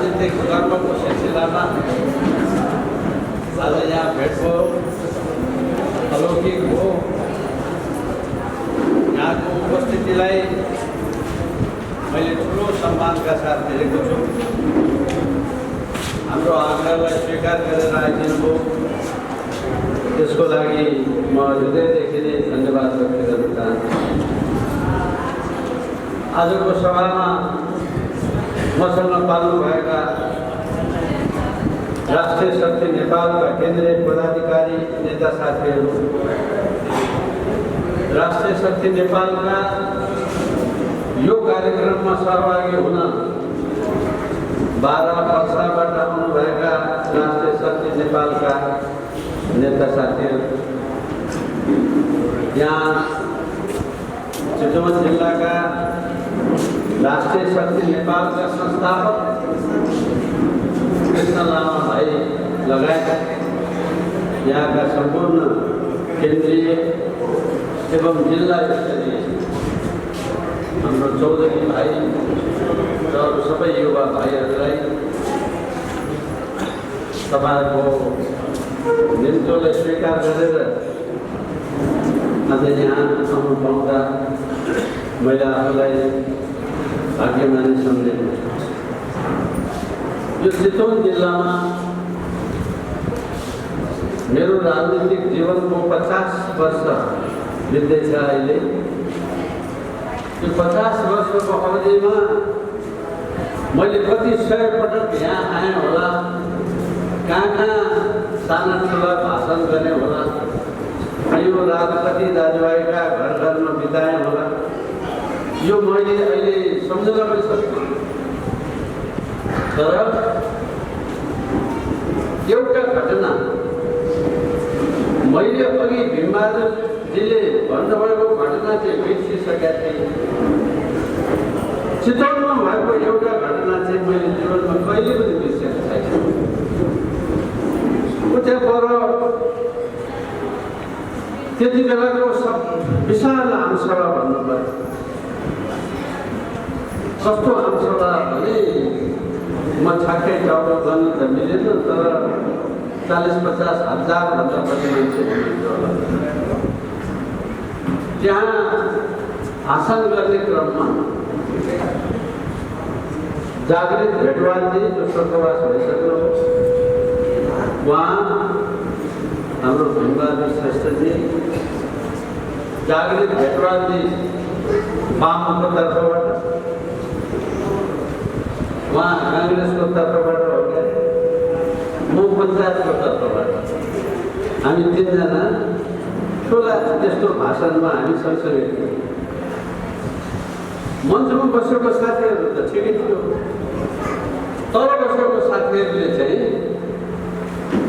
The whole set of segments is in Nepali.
राजनीतिक कर्मको सिलसिलामा आज यहाँ भेट भयो, अलौकिक हो। यहाँको उपस्थितिलाई मैले ठुलो सम्मानका साथ लिएको छु। हाम्रो आग्रहलाई स्वीकार गरेर आइदिनु भयो, त्यसको लागि म हृदयदेखि नै धन्यवाद व्यक्त गर्न चाहन्छु। आजको सभामा मसँग पाल्नुभएका राष्ट्रिय शक्ति नेपालका केन्द्रीय पदाधिकारी नेता साथीहरू, राष्ट्रिय शक्ति नेपालका यो कार्यक्रममा सहभागी हुन बाह्र वर्षबाट आउनुभएका राष्ट्रिय शक्ति नेपालका नेता साथीहरू, यहाँ चितवन जिल्लाका राष्ट्रिय शक्ति नेपालका संस्थापक कृष्ण लामा भाइ लगायत यहाँका सम्पूर्ण केन्द्रीय एवं जिल्ला स्तरीय हाम्रो चौधरी भाइ र अरू सबै युवा भाइहरूलाई तपाईँहरूको निम्तोलाई स्वीकार गरेर आज यहाँ आउनु पाउँदा मैले आफूलाई भाग्यमानी सम्झेको छु। यो चितवन जिल्लामा मेरो राजनीतिक जीवनको 50 वर्ष बित्दैछ। अहिले यो 50 वर्षको अवधिमा मैले कति 100 पटक यहाँ आएँ होला, कहाँ साना ठुला भाषण गर्ने होला, यो रात कति दाजुभाइका घर घरमा बिताएँ होला, यो मैले अहिले सम्झन पनि सक्छु। तर एउटा घटना मैले अघि भीमबहादुरजीले भन्नुभएको घटना चाहिँ बिर्सिसकेका थिएँ। चितवनमा भएको एउटा घटना चाहिँ मैले जीवनमा कहिले पनि बिर्सेको छैन। त्यहाँ पर त्यति बेलाको विशाल आमसभा भन्नुपर्छ। कस्तो आमसभा भने म छाकै टाउको गर्नु त मिलेन, तर 40-50 हजारभन्दा बढी मान्छे हुनुहुन्छ होला। त्यहाँ भाषण गर्ने क्रममा जागृत भेटवालजी जो स्वर्गवास भइसक्नु, उहाँ हाम्रो भीमबहादुर श्रेष्ठजी, जागृत भेटवालजी वामको तर्फबाट, उहाँ काङ्ग्रेसको तर्फबाट हो क्या, म पञ्चायतको तर्फबाट, हामी तीनजना ठुला त्यस्तो भाषणमा हामी सँगसँगै थियौँ। मञ्चमा बसेको साथीहरू त ठिकै थियो, तल बसेको साथीहरूले चाहिँ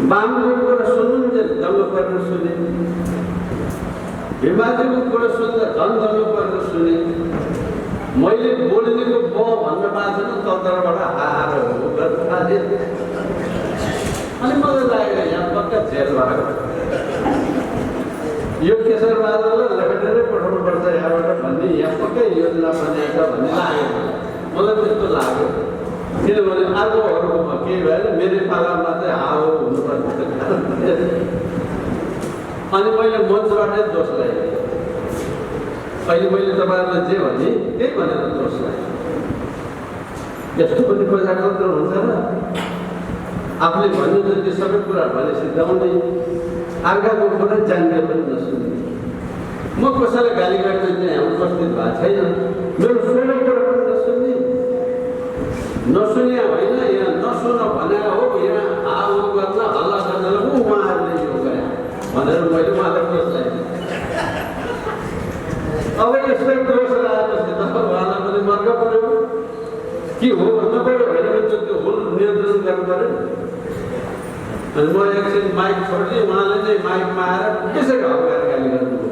वामको कुरा सुन्नुन्जेल दङ्ग पर्नु सुने, भीमबहादुरको कुरा सुन्दा झन् दङ्ग पर्नु सुने। मैले बोल्नेको ब भन्न पाएको छैन, तलतरबाट हाहाहरू गर्नु थालेँ। अनि मलाई लाग्यो यहाँ पक्का जेल भएको, यो केशरबहादुरलाई लखेटेरै पठाउनुपर्छ यहाँबाट भन्ने, यहाँ पक्कै योजना बनाएको भन्ने लाग्यो। मलाई त्यस्तो लाग्यो, किनभने अर्कोहरूकोमा केही भएर मेरो पालामा चाहिँ हावा हुनुपर्छ। अनि मैले मञ्चबाटै दोष लगाएँ। अहिले मैले तपाईँहरूलाई जे भने त्यही भनेर दोष लगाएँ। यस्तो पनि प्रजातन्त्र हुन्छ र आफूले भन्नु जति सबै कुरा भने सिद्धाउने, अर्काको कुरा जान्ने पनि नसुन्ने। म कसैलाई गाली गर्दै चाहिँ उपस्थित भएको छैन, मेरो सुने कुरा पनि नसुन्ने, नसुने होइन, यहाँ नसुन भने हो, यहाँ आऊ गर्न हल्ला गर्नलाई उहाँहरूले यो गरे भनेर मैले उहाँलाई दोष लगाएँ। अब यस्तो दोष लगाएपछि त उहाँलाई पनि मर्का पऱ्यो कि हो भन्नु पऱ्यो, होइन त्यो हुल नियन्त्रण गर्नु पऱ्यो। अनि म एकछिन माइक छोडिदिएँ, उहाँले चाहिँ माइकमा आएर त्यसरी हल्काएर गाली गर्नुभयो।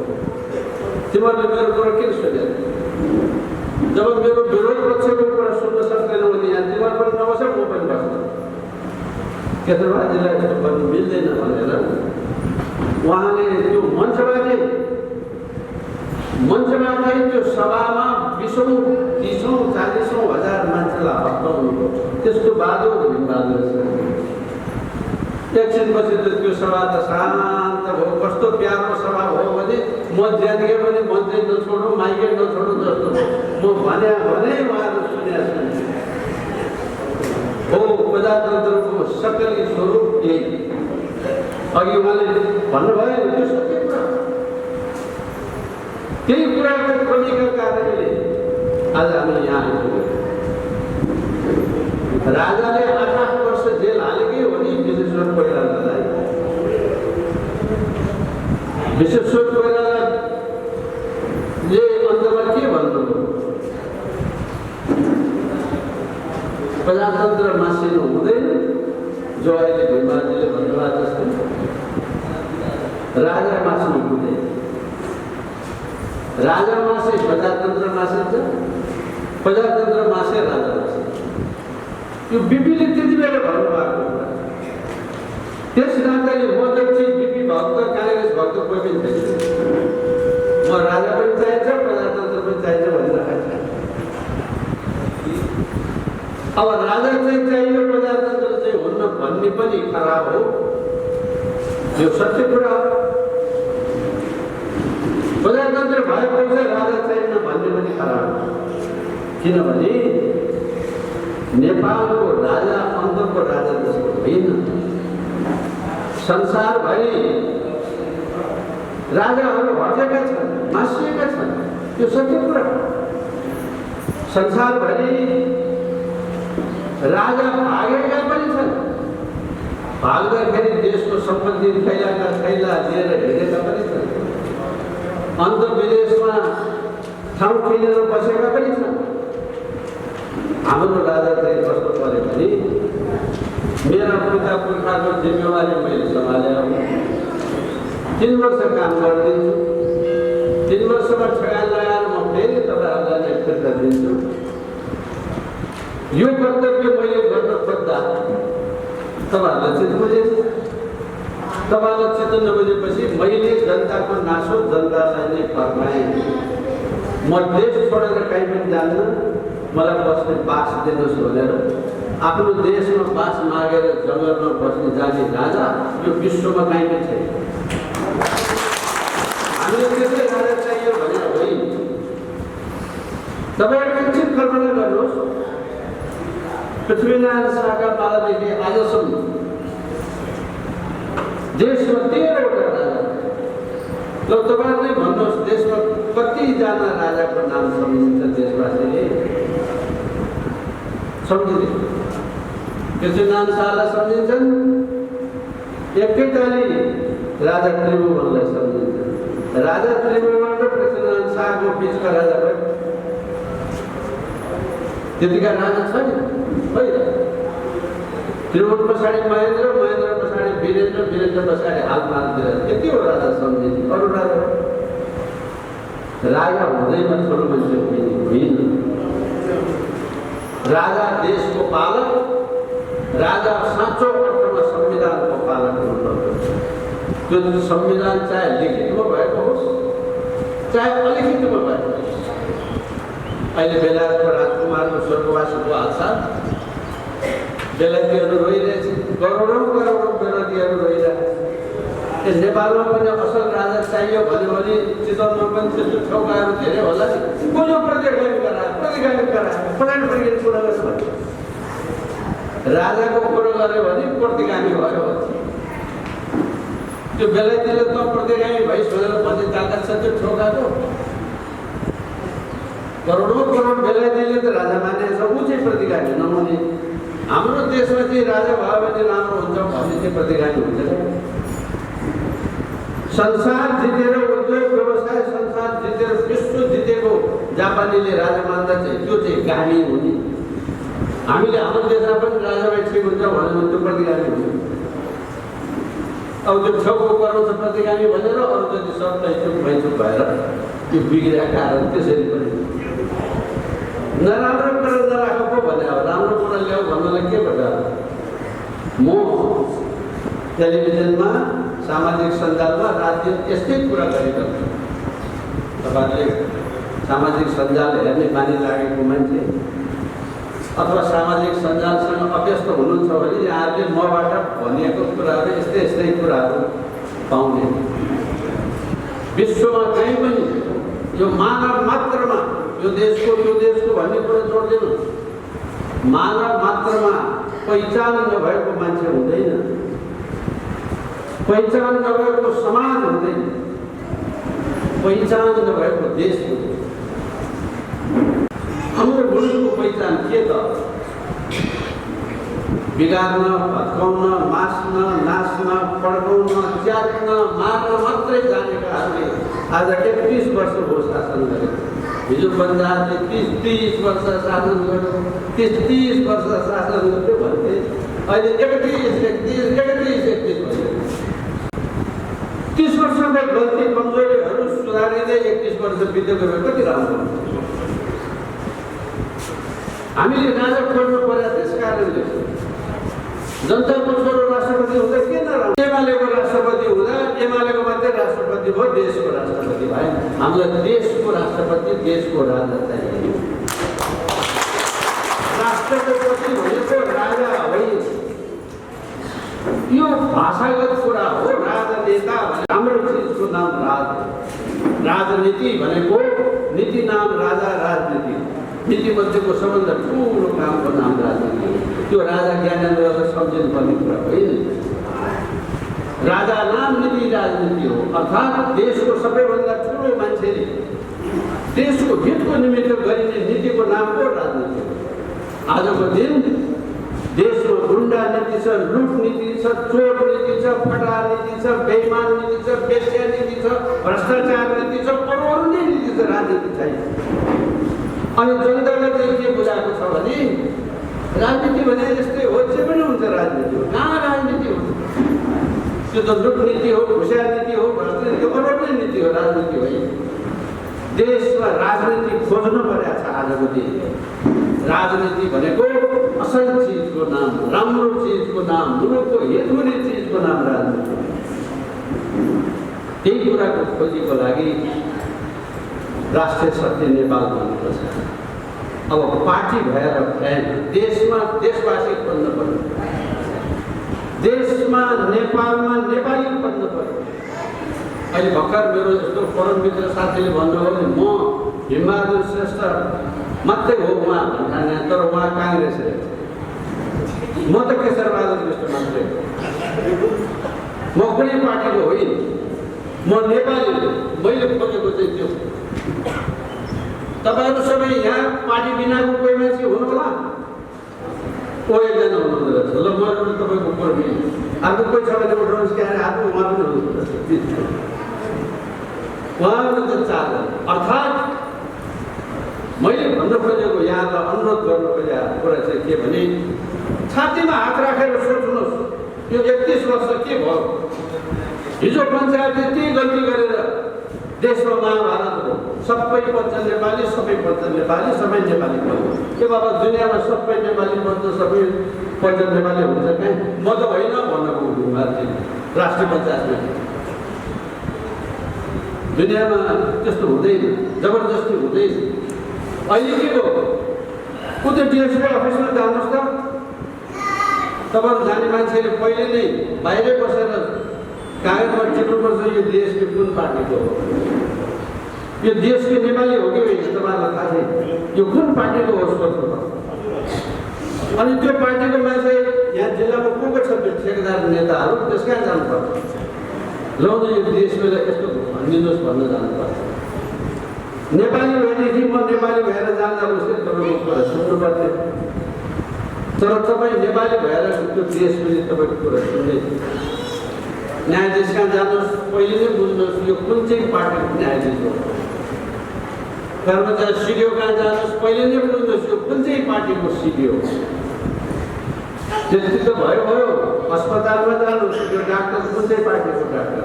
तिमीहरूले मेरो कुरा किन सुन्यो? जब मेरो विरोध पक्षको कुरा सुन्न सक्दैनौ भने यहाँ तिमीहरू पनि नबस, म पनि बस्दैन। केशरबहादुरजीलाई यस्तो गर्नु मिल्दैन भनेर उहाँले त्यो मञ्चबाटै त्यो सभामा 20औं 30औं 40औं हजार मान्छेलाई हप्काउनु पर्छ। त्यसको बहादुर भीमबहादुर छ। एकछिनपछि त त्यो सभा त शान्त भयो। कस्तो प्यारो सभा भयो भने म ज्यानकै पनि मन्त्री नछोडौँ, माइकै नछोडौँ जस्तो म भने उहाँहरू सुने हो। प्रजातन्त्रको सकल स्वरूप यही। अघि उहाँले भन्नुभयो त्यो सत्य कुरा। त्यही कुराको कमीका कारणले आज हामी यहाँ आइपुग्यौँ। राजाले 8 वर्ष जेल हालेकै हो नि विश्वेश्वर कोइरालालाई। विश्वेश्वर कोइरालाले अन्तमा के भन्नुभयो? प्रजातन्त्र मासिनु हुँदैन, जो अहिले भीमबहादुरले भन्नुभयो जस्तै राजा मास्नु हुँदैन। राजा मासे प्रजातन्त्र मासिन्छ, प्रजातन्त्र मासे राजा मासिन्छ। यो बिपीले त्यति बेला भन्नुभएको कुरा। त्यस नाताले म चाहिँ बिपी भक्त, काङ्ग्रेस भक्त कोही पनि छैन। म राजा पनि चाहिन्छ, प्रजातन्त्र पनि चाहिन्छ भनिरहेको छ। अब राजा चाहिँ चाहियो, प्रजातन्त्र चाहिँ हुन्न भन्ने पनि खराब हो। यो सत्य कुरा हो। प्रजातन्त्र भएको चाहिँ राजा छैन भन्ने पनि खराब हो। किनभने नेपालको राजा अन्तको राजा जस्तो होइन। संसारभरि राजाहरू हटेका छन्, मासिएका छन्। यो सत्य कुरा। संसारभरि राजा भागेका पनि छन्। भाग्दाखेरि देशको सम्पत्ति थैला लिएर हिँडेका पनि छन्। अन्त विदेशमा ठाउँ किनेर बसेका पनि छन्। हाम्रो राजा चाहिँ कस्तो पऱ्यो भने मेरा पिता पुर्खाको जिम्मेवारी मैले सम्हालेर 3 वर्ष काम गरिदिन्छु। 3 वर्षमा ठेगान लगाएर म फेरि तपाईँहरूलाई नै फिर्ता दिन्छु। यो कर्तव्य मैले गर्न खोज्दा तपाईँहरूलाई चित्त बुझेछ। तपाईँलाई चित्त नबुझेपछि मैले जनताको नासो जनतालाई नै फर्काएँ। म देश छोडेर कहीँ पनि जान्न, मलाई बस्ने बास दिनुहोस् भनेर आफ्नो देशमा बास मागेर जङ्गलमा बस्ने जाने राजा यो विश्वमा कहीँ पनि छैन। हामीले त्यसै राजा चाहियो भनेर होइन। तपाईँहरू एकछिन कल्पना गर्नुहोस्, पृथ्वीनारायण शाहका पालादेखि आजसम्म देशमा 13वटा राजा। ल तपाईँहरूले भन्नुहोस् देशमा कतिजना राजाको नाम सम्झिन्छ देशवासीले? सम्झिँदैन। पृथ्वीनारायण शाहलाई सम्झिन्छन्, एकैताली राजा त्रिभुवनलाई सम्झिन्छन्। राजा त्रिभुवन र पृथ्वीनारायण शाहको बिचका राजा भयो। त्यतिका राजा छैन। त्रिभुवन पछाडि महेन्द्र, महेन्द्र पछाडि वीरेन्द्र, वीरेन्द्र पछाडि हालमालतिर यति हो राजा सम्झिने। अरू राजा हुँदैमा ठुलो मान्छे होइन। राजा देशको पालक, राजा साँचो अर्थमा संविधानको पालक हुनुपर्छ। त्यो संविधान चाहे लिखितमा भएको होस्, चाहे अलिखितमा भएको होस्। अहिले बेलायतको राजकुमारको स्वर्गवासको हालसाथ बेलायतीहरू रोइरहेछ। करोडौँ बेलायतीहरू रोइरहेछ। नेपालमा पनि असल राजा चाहियो भन्यो भने चितवनमा पनि त्यस्तो ठौकाहरू धेरै होला नि। कसो प्रतिगामी गरायो कुरा गर्छ। राजाको कुरो गर्यो भने प्रतिगामी भयो। त्यो बेलायतीले त प्रतिगामी भइस भनेर भन्ने ताकत छ त्यो ठोकाको। करोड बेलायतीले त राजा मानेको छ, ऊ चाहिँ प्रतिगामी नहुने। हाम्रो देशमा चाहिँ राजा भयो भने राम्रो हुन्छ भन्ने चाहिँ प्रतिगामी हुन्छ। संसार जितेर उद्योग व्यवसाय संसार जितेर विश्व जितेको जापानीले राजा मान्दा चाहिँ त्यो चाहिँ गामी हुने। हामीले हाम्रो देशमा पनि राजालाई ठिक हुन्छ भन्यो भने त्यो प्रतिगामी हुन्छ। अब त्यो छेउको कराउँछ प्रतिगामी भनेर अरू जति सब भैचुक भएर त्यो बिग्रेका कारण त्यसरी पनि नराम्रो कुरा नराखेको भने अब राम्रो कुरा ल्याऊ भन्नलाई के भन्छ? म टेलिभिजनमा सामाजिक सञ्जालमा रातदिन यस्तै कुरा गरिरहेको छु। तपाईँहरूले सामाजिक सञ्जाल हेर्ने बानी लागेको मान्छे अथवा सामाजिक सञ्जालसँग अभ्यस्त हुनुहुन्छ भने यहाँहरूले मबाट भनिएको कुराहरू यस्तै यस्तै कुराहरू पाउने। विश्वमा कहीँ पनि यो मानव मात्रमा यो देशको भन्ने कुरा जोड्दैन। मानव मात्रमा पहिचान नभएको मान्छे हुँदैन, पहिचान नभएको समाज हुँदैन, पहिचान नभएको देश हुँदैन। हाम्रो मुलुकको पहिचान के त? बिगार्न, भत्काउन, मास्न, नाच्न, पड्काउन, च्यात्न, मार्न मात्रै जानेकाहरूले आज 31 वर्ष भयो शासन गरेको। हिजो पन्जाबले 30 वर्ष शासन गर्यो, 30 वर्ष शासन गर्यो भन्थे, अहिले 31 भयो। 30 वर्षको गल्ती कमजोरीहरू सुधारिँदै 31 वर्ष बितेको भए कति राम्रो हुन्छ। हामीले राजा खोज्नु पर्यो। त्यस कारणले जनताको छोरो राष्ट्रपति हुँदा के नराम्रो? एमालेको राष्ट्रपति हुँदा एमालेको मात्रै राष्ट्रपति भयो, देशको राष्ट्रपति भए। हामीलाई देशको राष्ट्रपति, देशको राजा चाहियो। राष्ट्रपति भनेको राजा होइन, यो भाषागत कुरा हो। राजनेता भने हाम्रो चिजको नाम राज। राजनीति भनेको नीति नाम राजा, राजनीति नीति मध्येको सबभन्दा ठुलो कामको नाम राजनीति हो। त्यो राजा ज्ञानेन्द्रलाई सम्झिनुपर्ने कुरा होइन। राजा नाम नीति राजनीति हो, अर्थात् देशको सबैभन्दा ठुलो मान्छेले देशको हितको निमित्त गरिने नीतिको नाम हो राजनीति। आजको दिन देशमा गुन्डा नीति छ, लुट नीति छ, चोर नीति छ, फटा नीति छ, बेइमान नीति छ, बेस्या नीति छ, भ्रष्टाचार नीति छ, अरू नै नीति छ, राजनीति छैन। अनि जनतालाई चाहिँ के बुझाएको छ भने राजनीति भने यस्तै हो, जे पनि हुन्छ राजनीति हो। कहाँ राजनीति हो? त्यो त लुट नीति हो, घुसिया नीति हो, भ्रष्ट नीति हो, अरू नीति हो, राजनीति होइन। देशमा राजनीति खोज्नु परेको छ आजको दिन। राजनीति भनेको असल चिजको नाम, राम्रो चिजको नाम, मुलुकको हित हुने चिजको नाम राजनीति। त्यही कुराको खोजीको लागि राष्ट्रिय शक्ति नेपाल भन्नुपर्छ। अब पार्टी भएर भएन, देशमा देशवासी बन्नु पर्यो, देशमा नेपालमा नेपाली बन्नु पर्यो। अहिले भर्खर मेरो यस्तो परम मित्र साथीले भन्नुभयो भने म हिमबहादुर श्रेष्ठ मात्रै हो उहाँ भन्ने, तर उहाँ काङ्ग्रेस हो। म त केशरबहादुर श्रेष्ठ मात्रै हो। म कुनै पार्टीको होइन, म नेपाली हो। मैले खोजेको चाहिँ त्यो। तपाईँहरू सबै यहाँ पार्टी बिनाको कोही मान्छे हुनु होला? को एकजना हुनुहुँदो रहेछ। ल म तपाईँको कर्मी, अर्को कोही छ भने उठाउनुहोस् कि आफू उहाँ पनि हुनुहुन्छ। उहाँ हुनुहुन्छ 4 जना। अर्थात् मैले भन्न खोजेको, यहाँलाई अनुरोध गर्नु खोजेको कुरा चाहिँ के भने छातीमा हात राखेर सोच्नुहोस्, यो 31 वर्ष के भयो? हिजो पञ्चायतले त्यही गल्ती गरेर देशमा महाभारत हो। सबै पञ्च नेपाली, सबै पञ्च नेपाली, सबै नेपाली भयो। के बाबा दुनियाँमा सबै नेपाली पञ्च, सबै पञ्च नेपाली हुन्छ कहीँ? म त होइन भन्नको मान्छे राष्ट्रिय पञ्चायतमा। दुनियाँमा त्यस्तो हुँदैन, जबरजस्ती हुँदैन। अहिले के हो? उता डिएसपी अफिसमा जानुहोस् त, तपाईँहरू जाने मान्छेले पहिले नै बाहिरै बसेर कागजमा टिप्नुपर्छ यो डिएसपी कुन पार्टीको हो, यो डिएसपी नेपाली हो कि होइन तपाईँहरूलाई थाहा छैन। यो कुन पार्टीको हो सोध्नुपर्छ। अनि त्यो पार्टीको मान्छे यहाँ जिल्लामा को छ ठेकेदार नेताहरू, त्यस कहाँ जानुपर्छ? लौ यो डिएसपीलाई यस्तो भनिदिनुहोस् भन्न जानुपर्छ। नेपाली भएदेखि म नेपाली भएर जाँदा उसले तपाईँको कुरा सुन्नु पर्थ्यो। तर तपाईँ नेपाली भएर त्यो डिएसपीले तपाईँको कुरा सुन्दैन। न्यायाधीश कहाँ जानुहोस्, पहिले नै बुझ्नुहोस् यो कुन चाहिँ पार्टीको न्यायाधीश हो। कर्मचारी सिडिओ कहाँ जानुहोस्, पहिले नै बुझ्नुहोस् यो कुन चाहिँ पार्टीको सिडिओ हो। त्यति त भयो। अस्पतालमा जानुहोस्, यो डाक्टर कुन चाहिँ पार्टीको डाक्टर।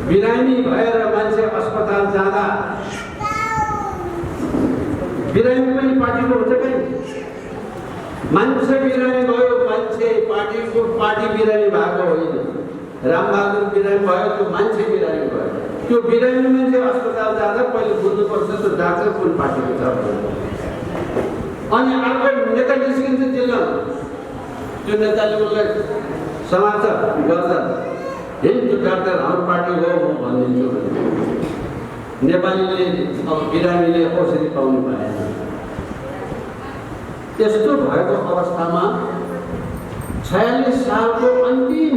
बिरामी भएर मान्छे अस्पताल जाँदा बिरामी पनि पार्टीको हुन्छ कहीँ? मान्छे बिरामी भयो, मान्छे पार्टी बिरामी भएको होइन। रामबहादुर बिरामी भयो, त्यो मान्छे बिरामी भयो। त्यो बिरामी मान्छे अस्पताल जाँदा पहिले बुझ्नुपर्छ त्यो डाक्टर कुन पार्टीको छ। अनि अर्को नेता निस्किन्छ जिल्लामा, त्यो नेताले उसलाई समाचार गर्दा हे त्यो डाक्टर हाम्रो पार्टीको हो म भनिदिन्छु भने नेपालीले अब बिरामीले औषधि पाउनु पाएन। त्यस्तो भएको अवस्थामा 46 सालको अन्तिम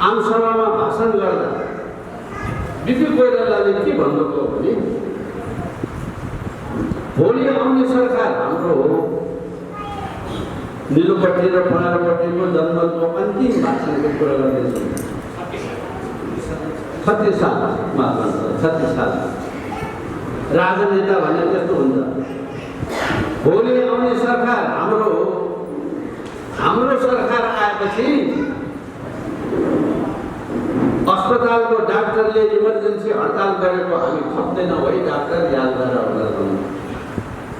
आमसभामा भाषण गर्दा बिपी कोइरालाले के भन्नुभयो भने भोलि आउने सरकार हाम्रो हो। निलोपट्टि र पहाडपट्टिको जन्मको अन्तिम भाषणको कुरा गर्दैछु। 36 सालमा 36 साल राजनेता भने त्यस्तो हुन्छ। भोलि आउने सरकार हाम्रो हो। हाम्रो सरकार आएपछि अस्पतालको डाक्टरले इमर्जेन्सी हडताल गरेको हामी खप्दैनौँ है डाक्टर, याद गरेर होला।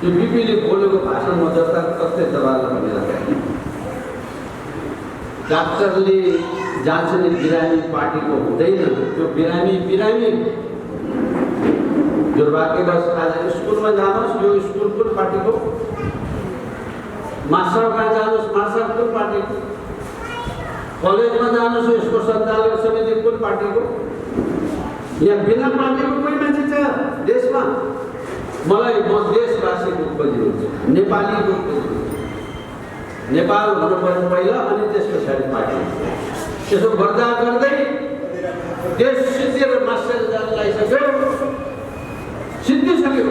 यो बिपीले बोलेको भाषण म जस्ता तस्तै तपाईँलाई भनिरहेको डाक्टरले जान्छ नि बिरामी पार्टीको हुँदैन। त्यो बिरामी दुर्भाग्यवश आज स्कुलमा जानुहोस्, यो स्कुल कुन पार्टीको, मास्टरमा जानुहोस् मास्टर कुन पार्टीको, कलेजमा जानुहोस् यसको सञ्चालक समिति कुन पार्टीको। यहाँ बिना पार्टीको कोही मान्छे छ देशमा? मलाई म देशवासीको खोजी हुन्छ, नेपालीको खोजी हुन्छ। नेपाल हुनुपर्छ पहिला अनि त्यस पछाडि पार्टी। त्यसो गर्दा गर्दै देश सिद्धेर मास्टर जान लागिसक्यो, सिद्धिसक्यो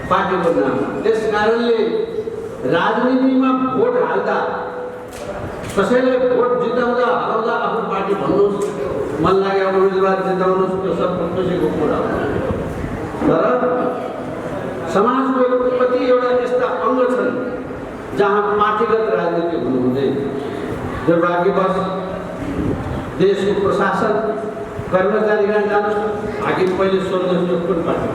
पार्टीको नाम। त्यस कारणले राजनीतिमा भोट हाल्दा कसैले भोट जिताउँदा हराउँदा आफ्नो पार्टी भन्नुहोस्, मन लाग्यो उम्मेदवार जिताउनुहोस्, त्यो सब खुसीको कुरा हो। तर समाजको कतिवटा यस्ता अङ्ग छन् जहाँ पार्टीगत राजनीति हुनु हुँदैन। दुर्भाग्यवश देशको प्रशासन कर्मचारीमा जानुहोस्, हाकिम पहिले सोध्नुहोस् त्यो कुन पार्टी,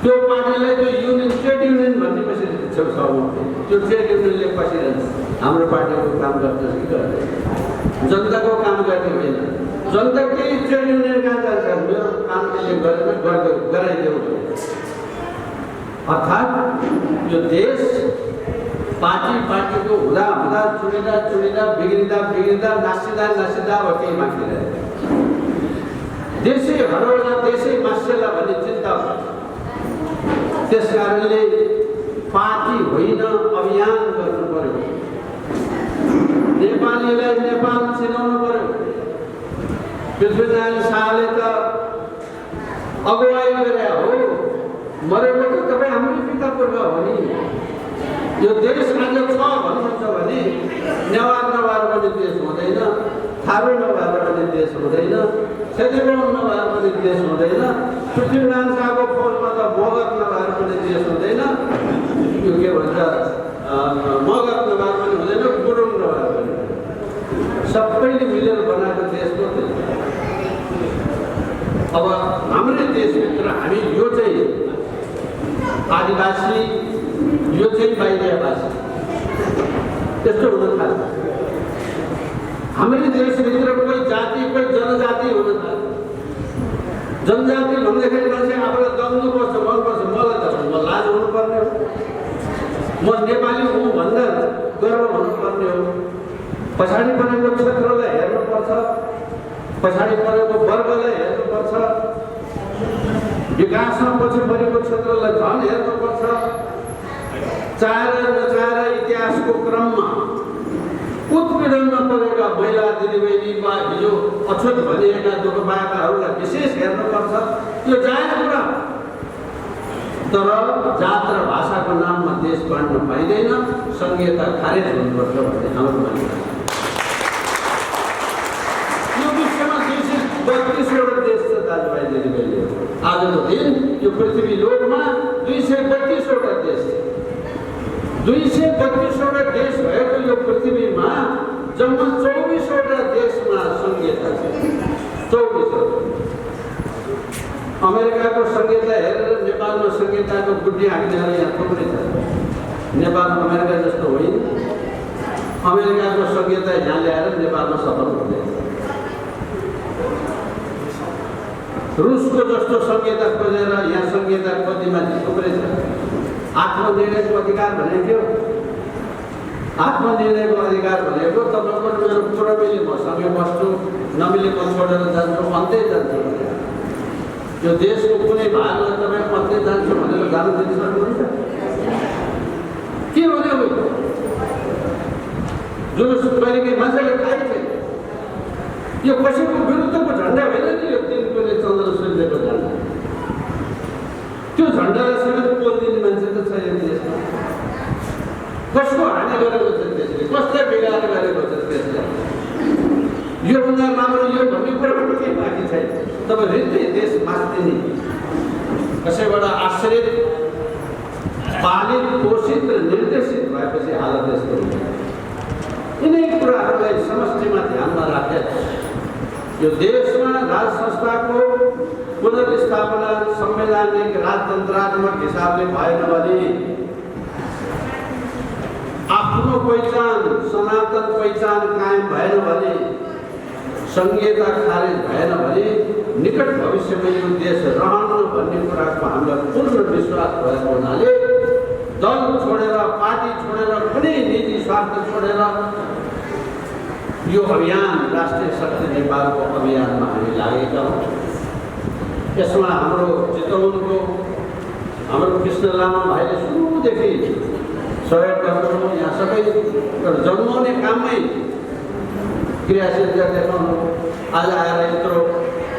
त्यो पार्टीलाई त्यो युनियन ट्रेड युनियन भनेपछि छेउछाउमा त्यो ट्रेड युनियनले बसिरहन्छ हाम्रो पार्टीको काम गर्छ कि गर्दैन, जनताको काम गर्ने होइन। जनता केही ट्रेड युनियन कहाँ जान्छ, मेरो काम त्यसले गरेन गराइदेऊ। अर्थात् यो देश पार्टीको हुँदा हुँदा चुनिँदा बिग्रिँदा नासिँदा अब केही मागिरहेको देशै हराउला देशै मास्यला भन्ने चिन्ता हुन्छ। त्यस कारणले पार्टी होइन अभियान गर्नु पर्यो, नेपालीलाई नेपाल चिनाउनु पर्यो। पृथ्वीनारायण शाहले त अगुवाई गरे हो, मरेको त तपाईँ हाम्रो पिता पुर्खा हो नि। यो देश आज छ भन्नुहुन्छ भने नेवार नवार पनि देश हुँदैन, थारू नभएर पनि देश हुँदैन, क्षेत्रीबाहुन नभएर पनि देश हुँदैन, पृथ्वीनारायण शाहको फौजमा त मगर नभएर पनि देश हुँदैन, यो के भन्छ मगर नभएर पनि हुँदैन, गुरुङ नभएर पनि, सबैले मिलेर बनाएको देशको थियो। अब हाम्रै देशभित्र हामी यो चाहिँ आदिवासी, यो चाहिँ बाहिरियावासी त्यस्तो हुन थाल्छ। हाम्रै देशभित्र कोही जाति कोही जनजाति हुन थाल्छ। जनजाति भन्दाखेरि मान्छे आफूलाई दम्नुपर्छ, मनपर्छ। मलाई त म लाज हुनुपर्ने हो, म नेपाली हुँ भन्दा गर्व हुनुपर्ने हो। पछाडि परेको क्षेत्रलाई हेर्नुपर्छ, पछाडि परेको वर्गलाई हेर्नुपर्छ, विकासमा पछि परेको क्षेत्रलाई झन् हेर्नुपर्छ। चाहेर नचाहेर इतिहासको क्रममा उत्पीडनमा परेका महिला दिदीबहिनी वा हिजो अछुत भनिएका दुःख पाएकाहरूलाई विशेष हेर्नुपर्छ। त्यो जायज कुरा, तर जात र भाषाको नाममा देश बाँड्न पाइँदैन, संघीयता खारेज हुनुपर्छ भन्ने हाम्रो मान्यता छ। यो विश्वमा 232वटा देश छ दाजुभाइ दिदीबहिनीहरू। आजको दिन यो पृथ्वी लोकमा 232वटा देश छ। 232वटा देश भएको यो पृथ्वीमा जम्मा 24वटा देशमा संघीयता छ। 24वटा। अमेरिकाको संघीयता हेरेर नेपालमा संघीयताको गुड्डी हाँक्नेहरू यहाँ थुप्रै छ। नेपाल अमेरिका जस्तो होइन। अमेरिकाको संघीयता यहाँ ल्याएर नेपालमा सफल हुँदैन। रुसको जस्तो संहिता खोजेर यहाँ संहिता खोजीमा थुप्रै छ। आत्मनिर्णयको अधिकार भनेको तपाईँको मेरो कुरा मिले मसँगै बस्छु, नमिले म छोडेर जान्छु, अन्त्य जान्छु। यो देशको कुनै भागमा तपाईँ अन्त्य जान्छु भनेर जानु दिन सक्नुहुन्छ? के भन्यो जुलुस कहिलेकै मान्छेले थाहै छैन। यो कसैको विरुद्धको झन्डा होइन नि, यो तिनको चन्द्र सूर्यको झन्डा। त्यो झन्डालाई समेत बोलिदिने मान्छे त छैन देशमा। कसको हानि गरेको छ त्यसले, कसले बिगार गरेको छ त्यसले, योभन्दा राम्रो यो भन्ने कुरा पनि केही बाँकी छैन। तपाईँ हृदय देश मास्दिने कसैबाट आश्रित पालित पोषित र निर्देशित भएपछि हालत यस्तो हुन्छ। यिनै कुराहरूलाई समष्टिमा ध्यानमा राखेर यो देशमा राज संस्थाको पुनर्स्थापना संवैधानिक राजतन्त्रात्मक हिसाबले भएन भने, आफ्नो पहिचान सनातन पहिचान कायम भएन भने, संहिता खारेज भएन भने निकट भविष्यमा यो देश रहन्न भन्ने कुराको हामीलाई पूर्ण विश्वास भएको हुनाले दल छोडेर, पार्टी छोडेर, कुनै निजी स्वार्थ छोडेर यो अभियान राष्ट्रिय शक्ति नेपालको अभियानमा हामी लागेका हौँ। यसमा हाम्रो चितवनको हाम्रो कृष्ण लामा भाइले सुरुदेखि सहयोग गर्नु, यहाँ सबै जन्माउने काममै क्रियाशीलता देखाउनु। आज आएर यत्रो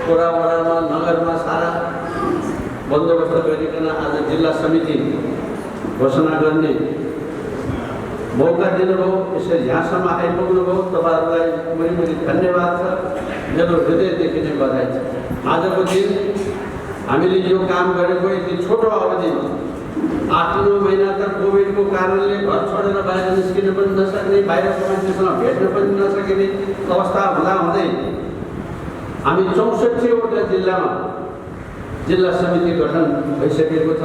वडामा नगरमा सारा बन्दोबस्त गरिकन आज जिल्ला समिति घोषणा गर्ने मौका दिनुभयो। यसरी यहाँसम्म आइपुग्नुभयो, तपाईँहरूलाई मैले धन्यवाद छ, मेरो हृदयदेखि नै बधाई छ। आजको दिन हामीले यो काम गरेको यति छोटो अवधिमा 8-9 महिना त कोभिडको कारणले घर छोडेर बाहिर निस्किन पनि नसक्ने, बाहिरको मान्छेसँग भेट्न पनि नसकिने अवस्था हुँदाहुँदै हामी 64वटा जिल्लामा जिल्ला समिति गठन भइसकेको छ।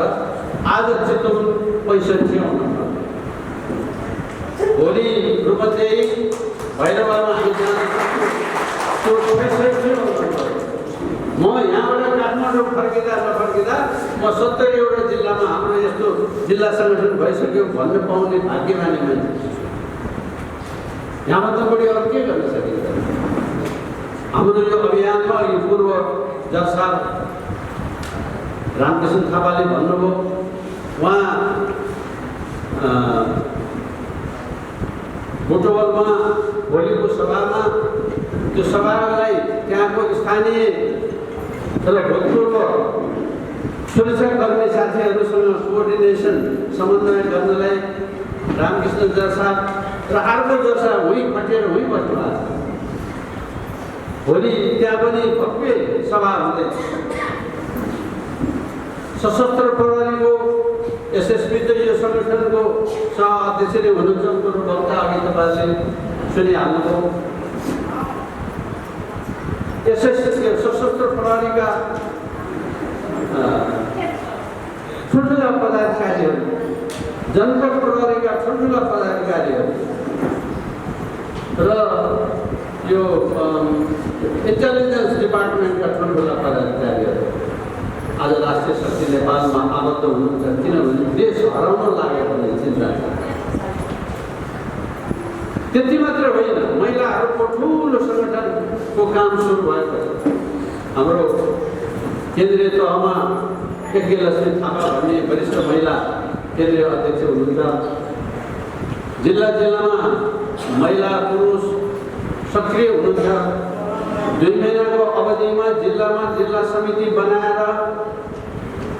आज चितवन 65औं नम्बर, भोलि रूपन्देही भैरवामा हामी जान सक्छौँ, त्यो 65औं नम्बर। म यहाँबाट काठमाडौँ फर्किँदा नफर्किँदा म 70वटा जिल्लामा हाम्रो यस्तो जिल्ला सङ्गठन भइसक्यो भन्नु पाउने भाग्यमानी मान्छे। यहाँभन्दा बढी अरू के गर्न सकिन्छ? हाम्रो यो अभियानमा अघि पूर्व जज साहब रामकृष्ण थापाले भन्नुभयो, उहाँ बुटवलमा भोलिको सभामा त्यो सभालाई त्यहाँको स्थानीय र भूतपूर्व सुरक्षाकर्मी साथीहरूसँग कोअर्डिनेसन समन्वय गर्नलाई रामकृष्ण जज साहब र अर्को जज साहब उहीँ खटेर उहीँ बस्नु भएको छ। भोलि त्यहाँ पनि भव्य सभा हुँदैछ। सशस्त्र प्रहरीको एसएसपी चाहिँ यो सङ्गठनको सह अध्यक्ष नै हुनुहुन्छ, उनको वक्ता अघि तपाईँले सुनिहाल्नुभयो। सशस्त्र प्रहरीका ठुल्ठुला पदाधिकारीहरू, जनपद प्रहरीका ठुल्ठुला पदाधिकारीहरू र यो इन्टेलिजेन्स डिपार्टमेन्टका ठुल्ठुला पदाधिकारीहरू आज राष्ट्रिय शक्ति नेपालमा आबद्ध हुनुहुन्छ, किनभने देश हराउन लागेको चिन्ता छ। त्यति मात्र होइन, महिलाहरूको ठुलो सङ्गठनको काम सुरु भएको छ। हाम्रो केन्द्रीय तहमा यज्ञलक्ष्मी थापा भन्ने वरिष्ठ महिला केन्द्रीय अध्यक्ष हुनुहुन्छ। जिल्ला जिल्लामा महिला पुरुष सक्रिय हुनुहुन्छ। 2 महिनाको अवधिमा जिल्लामा जिल्ला समिति बनाएर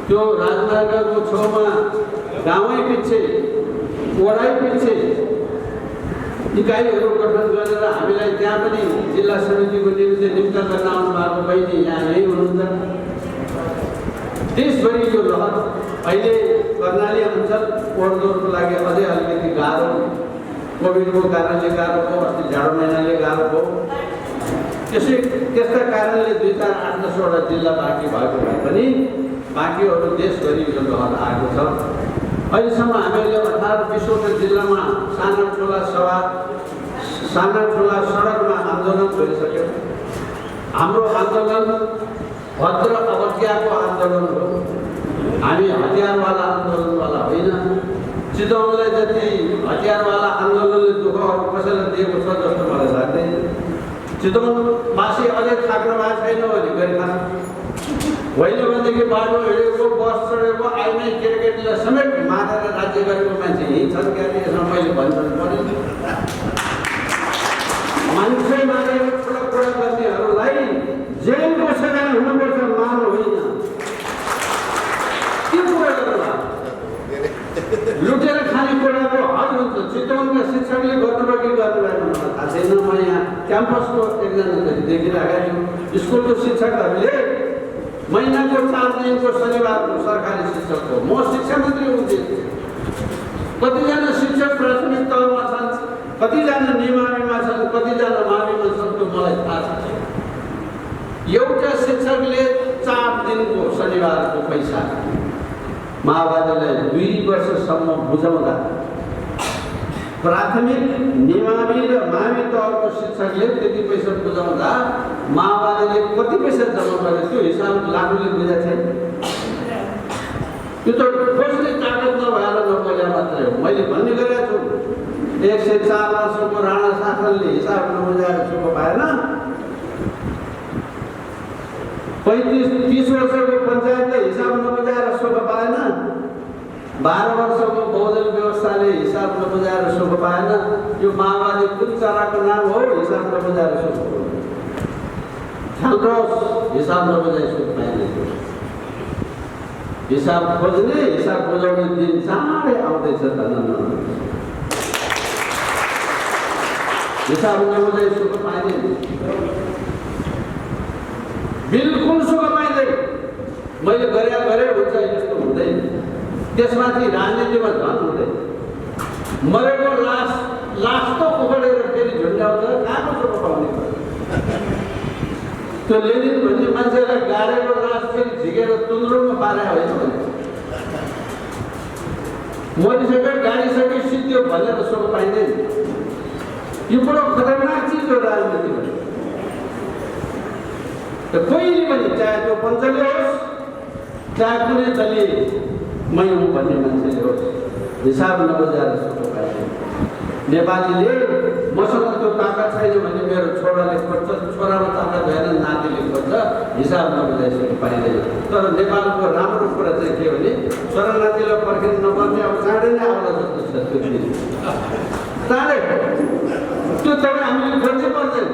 त्यो राजमार्गको छेउमा गाउँै पछि वडै पछि इकाइहरू गठन गरेर हामीलाई त्यहाँ पनि जिल्ला समितिको नियुक्त गर्न आउनु भएको बहिनी यहाँ यही हुनुहुन्छ। देशभरि यो लहर अहिले कर्णाली अञ्चल ओहोरदोहोरको लागि अझै अलिकति गाह्रो, कोभिडको कारणले गाह्रो भयो, अस्ति जाडो महिनाले गाह्रो भयो। त्यस्ता कारणले 2-4-8-10वटा जिल्ला बाँकी भएको भए पनि बाँकीहरू देशभरि यो लहर आएको छ। अहिलेसम्म हामीले 18-20वटा जिल्लामा साना ठुला सडकमा आन्दोलन गरिसक्यौँ। हाम्रो आन्दोलन भद्र अवज्ञाको आन्दोलन हो। हामी हतियारवाला आन्दोलनवाला होइन। चितवनलाई जति हतियारवाला आन्दोलनले दुःखहरू कसैलाई दिएको छ जस्तो मलाई लाग्दैन। चितवनवासी अझै थाक्नु भएको छैन भने गरी खानु होइन भनेदेखि बाटो हिँडेको बस चढेको आइमै केटाकेटीलाई समेत मारेर राज्य गरेको मान्छे यहीँ छन् क्या? यसमा मैले भन्नु पर्यो। मान्छे मारेर कुरा गर्नेहरूलाई जेलको सजाय हुनुपर्छ, मार्नु होइन। के कुरा गर्नु? लुटेर खाने कुराको हद हुन्छ। चितवनका शिक्षकले गर्नुभयो कि गर्नुभएन मलाई थाहा छैन। म यहाँ क्याम्पसको एकजना देखिराखेको छु। स्कुलको शिक्षकहरूले महिनाको 4 दिनको शनिबारको सरकारी शिक्षक हो। म शिक्षा मन्त्री हुन्छु। कतिजना शिक्षक प्राथमिक तहमा छन्, कतिजना निमावीमा छन्, कतिजना माविमा छन्, त्यो मलाई थाहा छ। एउटा शिक्षकले 4 दिनको शनिबारको पैसा माओवादीलाई 2 वर्षसम्म बुझाउँदा, प्राथमिक निमावी र मावि तहको शिक्षकले त्यति पैसा बुझाउँदा माओवादीले कति पैसा जम्मा गरे त्यो हिसाब लाखुले बुझाएको छैन। यो त कसले ताकत नभएर नबोले मात्रै हो। मैले भन्ने गरेको छु 104 वर्षको राणा शासनले हिसाब नबुझाएर सुख पाएन। 35-30 वर्षको पञ्चायतले हिसाब नबुझाएर सुख पाएन। 12 वर्षको बहुदल व्यवस्थाले हिसाब नबुझाएर सुख पाएन। यो माओवादी कुन चराको नाम हो? हिसाब नबुझाएर सुख हो। ख्याल रहोस्, हिसाब नबुझाइ सुख पाइने। हिसाब खोज्ने, हिसाब बुझाउने दिन चाँडै आउँदैछ। हिसाब नबुझाइ सुख पाइने, बिल्कुल सुख पाइँदैन। मैले गरे हुन्छ, यस्तो हुँदैन। त्यसमाथि राजनीतिमा झन् हुँदैन। मरेको लास त उखडेर फेरि झुन्ड्याउँछ, कहाँको सुख पाउने? त्यो लेनिन भन्ने मान्छेलाई गाडेको लास फेरि झिकेर तुन्द्रोमा पारे होइन भने मरिसक्यो, गाडिसक्यो, सिद्धियो भनेर सुख पाइँदैन। यो बडो खतरनाक चिज हो राजनीति भने। कहिले पनि चाहे त्यो पञ्चले होस्, चाहे कुनै दलीय मै हुँ भन्ने मान्छेले होस्, हिसाब नबुझाएर सुख पाइँदैन। नेपालीले मसँग त्यो ताकत छैन भने मेरो छोराले खोज्छ, छोरामा ताकत भएन नातिले खोज्छ, हिसाब नबुझाइ सुख पाइँदैन। तर नेपालको राम्रो कुरा चाहिँ के भने छोरा नातिलाई पर्खिनु नपर्ने, अब चाँडै नै आउला जस्तो छ त्यो दिन। चाँडै त्यो तपाईँ हामीले खोज्नै पर्दैन।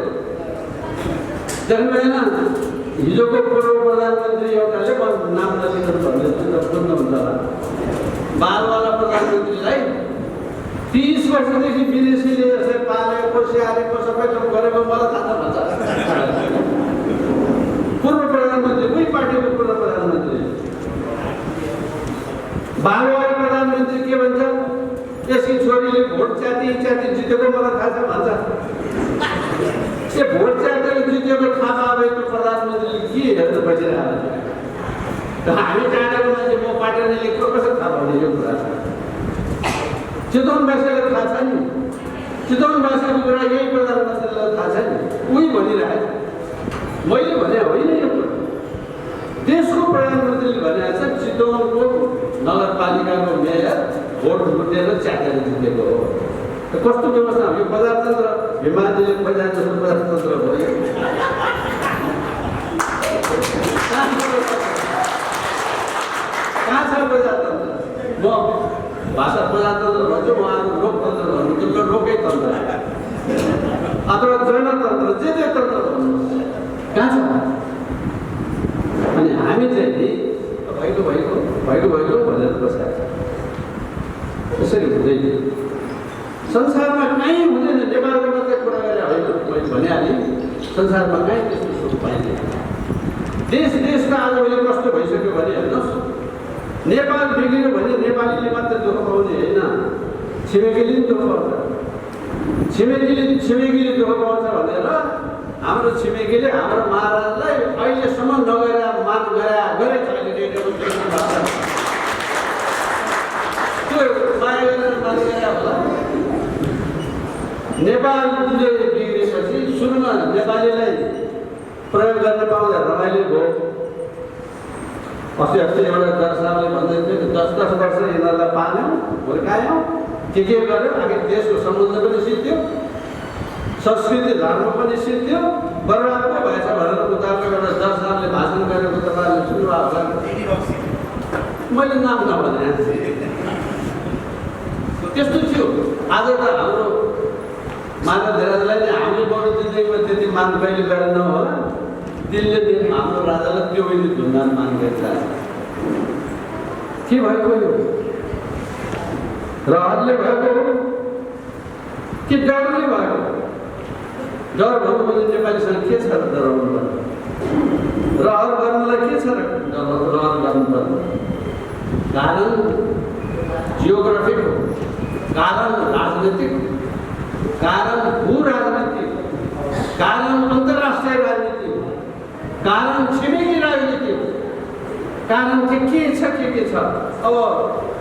देख्नु भएन हिजोको पूर्व प्रधानमन्त्री एउटाले नाम नलिनु भन्ने बुझ्नुहुन्छ होला, बालवाला प्रधानमन्त्रीलाई 30 वर्षदेखि विदेशीले यसै पालेको स्याहारेको सबै काम गरेको मलाई थाहा भन्छ। पूर्व प्रधानमन्त्री कुनै पार्टीको पूर्व प्रधानमन्त्री? बालवाला प्रधानमन्त्री के भन्छ? यसकी छोरीले भोट च्याति जितेको मलाई थाहा छ भन्छ। त्यो भोट च्यातेर जितेको थाहा भएको प्रधानमन्त्रीले के हेर्नु बसिरहेको छ? हामी टाढाको मान्छे म पार्टीले कसरी थाहा पाउने यो कुरा? चितवनवासीलाई थाहा छ नि, चितवनवासीको कुरा यही प्रधानमन्त्रीलाई थाहा छ नि। उही भनिरहेको मैले भने होइन यो कुरा। देशको प्रधानमन्त्रीले भनेको छ चितवनको नगरपालिकाको मेयर भोट लुटेर च्यातेर जितेको हो। कस्तो व्यवस्था हो यो? प्रजातन्त्र हिमालयले खोजा जस्तो प्रजातन्त्र भयो। कहाँ छ प्रजातन्त्र? म भाषा प्रजातन्त्र भन्छु, उहाँको लोकतन्त्र भन्नुहुन्छ, त्यो लोकै तन्त्र अथवा जनतन्त्र, जे तन्त्र भन्नुहोस्, कहाँ छ? अनि हामी चाहिँ नि भएको भनेर बसेका छ। त्यसरी हुँदैन। संसारमा कहीँ हुँदैन। नेपालको मात्रै कुरा गरेर होइन, मैले भनिहालेँ, संसारमा कहीँ त्यस्तो सुख पाइँदैन। देशका आजभोलि कस्तो भइसक्यो भने हेर्नुहोस्, नेपाल बिग्रियो भने नेपालीले मात्रै दुःख पाउने होइन, छिमेकीले पनि दुःख पाउँछ। छिमेकीले दुःख पाउँछ भनेर हाम्रो छिमेकीले हाम्रो महाराजलाई अहिलेसम्म नगएर मान गरे त्यो माया गरेर मान गरे होला। नेपालले बिग्रेपछि सुरुमा नेपालीलाई प्रयोग गर्न पाउँदा रमाइलो भयो। अस्ति एउटा दर्शकले भन्दै थियो 10-10 वर्ष यिनीहरूलाई पाल्यौँ हुर्कायौँ के गर्यो आखिर देशको सम्बन्ध पनि सिद्धियो संस्कृति धर्म पनि सिद्धियो बर्बाद पो भएछ भनेर उतारको एउटा दर्शकले भाषण गरेको तपाईँहरूले सुन्नुभएको होला मैले नाम नभने त्यस्तो थियो आज त हाम्रो माता धेरैलाई नै हामीले बरु जिन्दगीमा त्यति मान कहिले गरेनौँ होला दिनले दिन हाम्रो राजालाई त्यो पनि धुमधाम मान गरिरहेको के भएको यो रहरले भएको हो कि डरले भएको डर भन्नु भने नेपालीसँग के छ र डराउनु पर्ने रहर गर्नलाई के छ र रहर गर्नुपर्ने कारण जियोग्राफिक हो कारण राजनीतिक कारण भू राजनीतिक कारण अन्तर्राष्ट्रिय राजनीति कारण छिमेकी राजनीति कारण के छ अब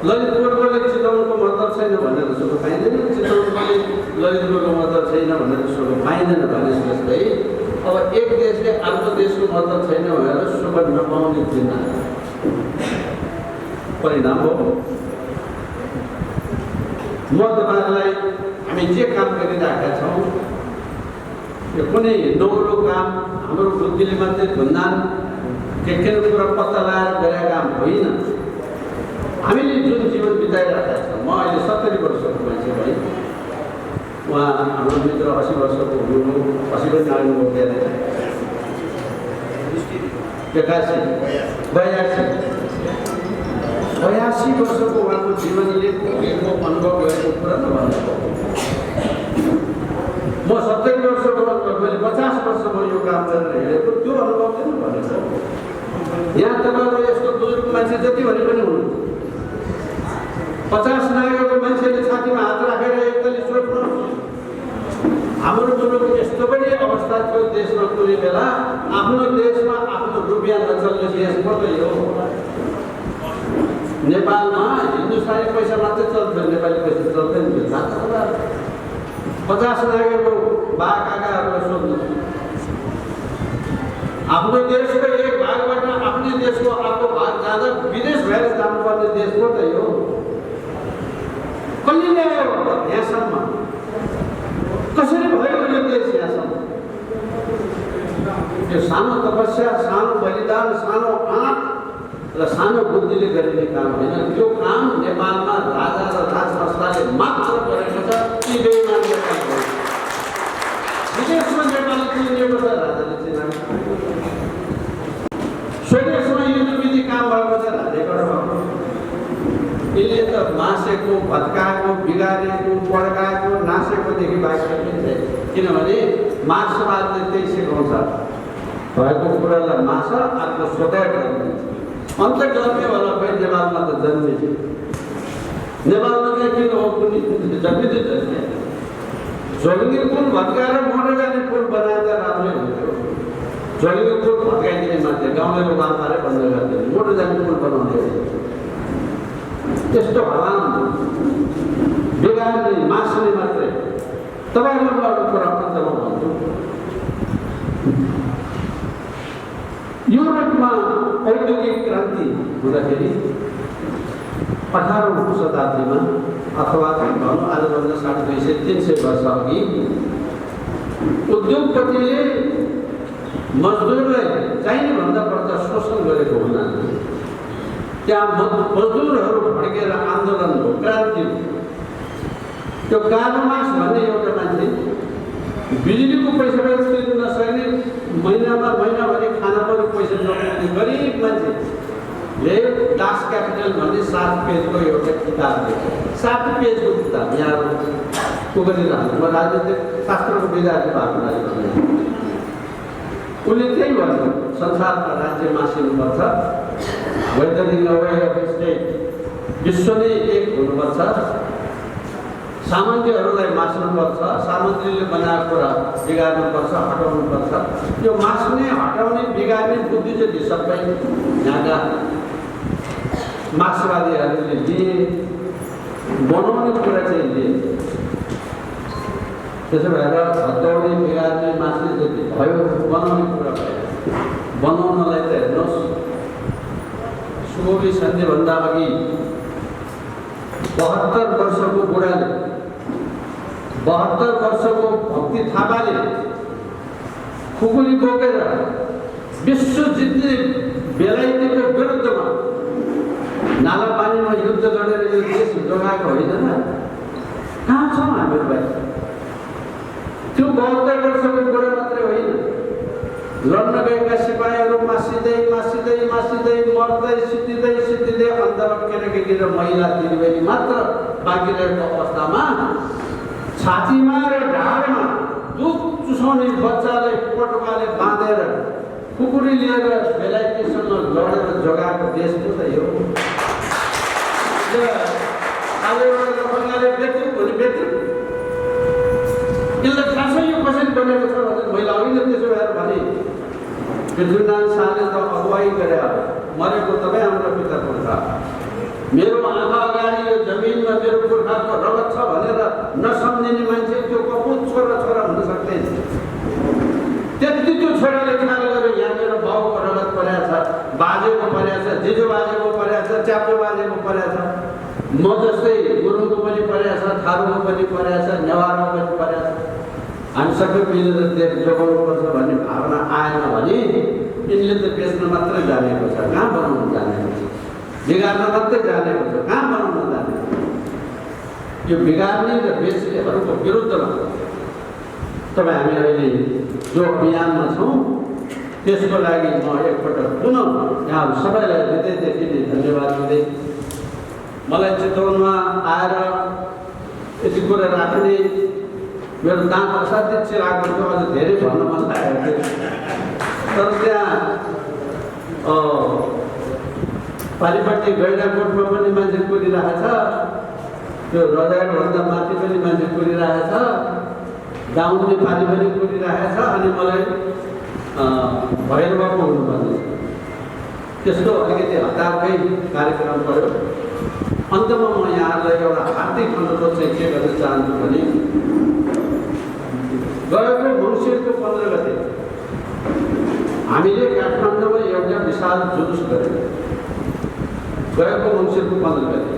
ललितपुरकोले चितवनको मतलब छैन भनेर सोध्नु पाइँदैन चितवनकोले ललितपुरको मतलब छैन भनेर सोध्नु पाइँदैन भने जस्तै अब एक देशले अर्को देशको मतलब छैन भनेर सोध्न नपाउने दिन परिणाम हो म तपाईँहरूलाई हामी जे काम गरिरहेका छौँ यो कुनै नौलो काम हाम्रो बुद्धिले मात्रै धुन्दान के कुरा पत्ता लगाएर गरेका काम होइन हामीले जुन जीवन बिताइरहेका छौँ म अहिले 70 वर्षको मान्छे भएँ उहाँ हाम्रो मित्र 80 वर्षको हुनुभयो 80 पनि आउनुभयो क्यारे 82 वर्षको उहाँको जीवनले भोगेको अनुभव गरेको कुरा नभन्नु म 70 वर्षको मैले 50 वर्ष म यो काम गरेर हिँडेको त्यो अनुभव चाहिँ भनेको यहाँ तपाईँहरू यस्तो बुजुर्ग मान्छे जति भने पनि हुनु 50 नागेको मान्छेले छातीमा हात राखेर एकताली सोध्नु हाम्रो मुलुक यस्तो पनि अवस्था थियो देशमा कुनै बेला आफ्नो देशमा आफ्नो रुपियाँ नचल्ने देश मात्रै हो नेपालमा हिन्दुस्तानी पैसा मात्रै चल्थ्यो नेपाली पैसा चल्थेन थियो 50 नागेको बा काकाहरूलाई सोध्नु आफ्नो देशको एक भागबाट आफ्नै देशको अर्को भाग जाँदा विदेश भएर जानुपर्ने देश मात्रै हो कसले ल्यायो यहाँसम्म कसरी भयो यो देश यहाँसम्म यो सानो तपस्या सानो बलिदान सानो आँट र सानो बुद्धिले गरिने काम होइन त्यो काम नेपालमा राजा र राज संस्थाले मात्र गरेको छ ती बेइमानले काम गर्छ विदेशमा नेपाल चिनिएको छ राजाले चिनाएको स्वदेशमा युद्धविधि काम भएको छ राजाबाट भएको यसले त मासेको भत्काएको बिगारेको पड्काएको नासेकोदेखि बाँकी छैन किनभने मार्क्सवादले त्यही सिकाउँछ भएको कुरालाई मास आफ्नो स्वतः गर्ने अन्त जन्मेवाला पनि नेपालमा त जन्मेछ नेपालमा चाहिँ किन हो कुनै जन्मिँदै जन्मे झोलुङ्गे पुल भत्काएर मोटर जाने पुल बनाएर राम्रै हुन्थ्यो झोलुङ्गे पुल भत्काइदिने मान्छे गाउँले बापाले बन्द गर्दैन मोटर जाने पुल बनाउँदै त्यस्तो हराम बिगार्ने मास्ने मात्रै तपाईँहरूलाई अरू कुरा पञ्चमा भन्छु युरोपमा औद्योगिक क्रान्ति हुँदाखेरि 18औं शताब्दीमा अथवा भनौँ आजभन्दा 250-300 वर्ष अघि उद्योगपतिले मजदुरलाई चाहिने भन्दा बढ्ता शोषण गरेको हुँदा त्यहाँ मजदुरहरू भड्केर आन्दोलन भयो क्रान्ति त्यो कालो मार्क्स भन्ने एउटा मान्छे बिजुलीको पैसा पनि तिर्न नसक्ने महिनाभरि खाना पनि पैसा नपाउने गरिब मान्छेले दास क्यापिटल भन्ने 7 पेजको एउटा किताब दिएको 7 पेजको किताब यहाँ को गरिरहनु म राजनीतिक शास्त्रको विद्यार्थी भएको हुनाले उसले त्यही भन्यो संसारमा राज्य मासिनुपर्छ वैधानिक अवे अफ स्टेट विश्व नै एक हुनुपर्छ सामन्तीहरूलाई मास्नुपर्छ सामन्तीले बनाएको कुरा बिगार्नुपर्छ हटाउनुपर्छ यो मास्ने हटाउने बिगार्ने बुद्धि चाहिँ सबै यहाँका मार्क्सवादीहरूले लिए बनाउने कुरा चाहिँ लिए त्यसो भएर हटाउने बिगार्ने मास्ने जति भयो बनाउने कुरा भयो बनाउनलाई त हेर्नुहोस् त्रिपुटी सन्धिभन्दा अघि 72 वर्षको बुढाले 72 वर्षको भक्ति थापाले खुकुरी बोकेर विश्व जित्ने बेलायतीको विरुद्धमा नाला पानीमा युद्ध गरेर यो देश जोगाएको होइन र? कहाँ छौँ हामीहरू भाइ? त्यो 72 वर्षको बुढा मात्रै होइन, लड्न गएका सिपाहीहरू मासिँदै मर्दै सिद्धिँदै अन्धमा केटाकेटी र महिला दिदीबहिनी मात्र बाँकी रहेको अवस्थामा छातीमा र ढाडमा दुध चुसाउने बच्चालाई पटुवाले बाँधेर खुकुरी लिएर बेलायतीसँग लडेर जोगाएको देश पो त यो। आज एउटा बङ्गाली बेच्नु भोलि बेच्नु, यसलाई थाहा छ यो कसरी बनेको छ भनेर मैले अघि नै त्यसो भएर भने पृथ्वीनारायण शाहले त अगुवाई गरे, मरेको तपाईँ हाम्रो पिता पुर्खा, मेरो आँखा अगाडि यो जमिनमा मेरो पुर्खाको रगत छ भनेर नसम्झिने मान्छे त्यो कपुत छोरा हुन सक्दैन। त्यति त्यो छोराले ख्याल गर्यो यहाँ मेरो बाउको रगत परेको छ, बाजेको परेको छ, जिजो बाजेको परेको छ, च्याप्टो बाजेको परेको छ, म जस्तै गुरुङको पनि परेको छ, थारूको पनि परेको छ, नेवारको पनि परेको छ। हामी सबै मिलेर देश जोगाउनुपर्छ भन्ने भावना आएन भने यिनले त बेच्न मात्रै जानेको छ, कहाँ बनाउन जानेको छ? बिगार्न मात्रै जानेको छ, कहाँ बनाउन जानेको छ? यो बिगार्ने र बेच्नेहरूको विरुद्धमा तपाईँ हामी अहिले जो अभियानमा छौँ त्यसको लागि म एकपटक पुनः यहाँ सबैलाई हृदयदेखि नै धन्यवाद दिँदै मलाई चितवनमा आएर यति कुरा राख्ने मेरो दाँत असाध्यै चिराएको थियो, अझ धेरै भन्न मन लागेको थियो। तर त्यहाँ पारिपट्टि गैडाकोटमा पनि मान्छे कुरिरहेछ, त्यो रजाइभन्दा माथि पनि मान्छे कुरिरहेछ, गाउँले पाली पनि कुरिरहेछ, अनि मलाई भैरवको हुनुपर्ने त्यस्तो अलिकति हतारकै कार्यक्रम पऱ्यो। अन्तमा म यहाँलाई एउटा हार्दिक अनुरोध चाहिँ के गर्न चाहन्छु भने गएको मङ्सिरको 15 गते हामीले काठमाडौँमा एउटा विशाल जुलुस गऱ्यौँ। गएको मङ्सिरको 15 गते,